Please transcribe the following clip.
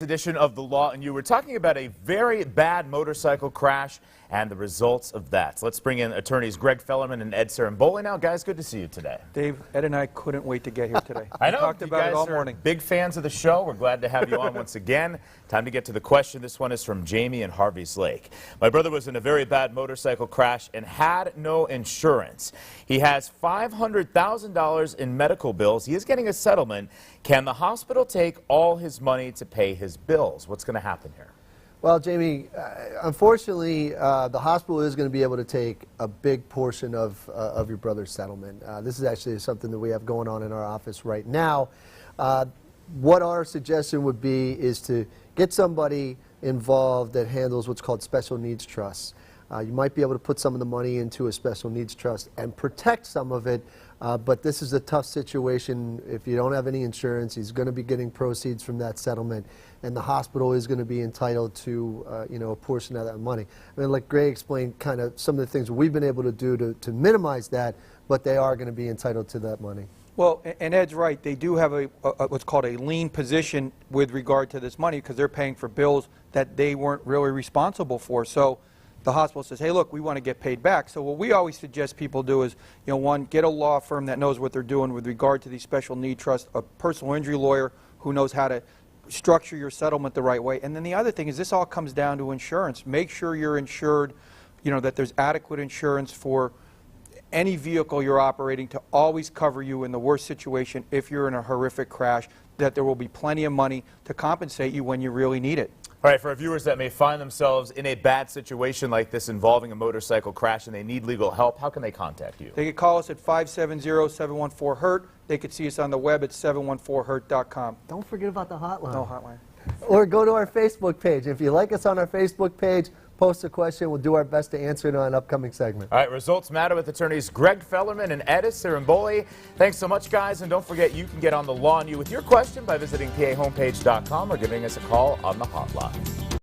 Edition of The Law and You. We're talking about a very bad motorcycle crash and the results of that. So let's bring in attorneys Greg Fellerman and Ed Saramboli now. Guys, good to see you today. Dave, Ed and I couldn't wait to get here today. I know. We talked about it all morning. Big fans of the show. We're glad to have you on once again. Time to get to the question. This one is from Jamie in Harvey's Lake. My brother was in a very bad motorcycle crash and had no insurance. He has $500,000 in medical bills. He is getting a settlement. Can the hospital take all his money to pay his bills? What's going to happen here? Well, Jamie, unfortunately, the hospital is going to be able to take a big portion of your brother's settlement. This is actually something that we have going on in our office right now. What our suggestion would be is to get somebody involved that handles what's called special needs trusts. You might be able to put some of the money into a special needs trust and protect some of it, but this is a tough situation. If you don't have any insurance, he's going to be getting proceeds from that settlement, and the hospital is going to be entitled to a portion of that money. I mean, like Greg explained, kind of some of the things we've been able to do to minimize that, but they are going to be entitled to that money. Well, and Ed's right. They do have what's called a lien position with regard to this money because they're paying for bills that they weren't really responsible for. So the hospital says, hey, look, we want to get paid back. So what we always suggest people do is, one, get a law firm that knows what they're doing with regard to these special need trusts, a personal injury lawyer who knows how to structure your settlement the right way. And then the other thing is this all comes down to insurance. Make sure you're insured, that there's adequate insurance for any vehicle you're operating to always cover you in the worst situation if you're in a horrific crash, that there will be plenty of money to compensate you when you really need it. All right, for our viewers that may find themselves in a bad situation like this involving a motorcycle crash and they need legal help, how can they contact you? They could call us at 570-714-HURT. They could see us on the web at 714hurt.com. Don't forget about the hotline. No hotline. Or go to our Facebook page. If you like us on our Facebook page, post a question. We'll do our best to answer it on an upcoming segment. All right, Results Matter with attorneys Greg Fellerman and Ed Saramboli. Thanks so much, guys. And don't forget, you can get on The Law and You with your question by visiting PAHomepage.com or giving us a call on the hotline.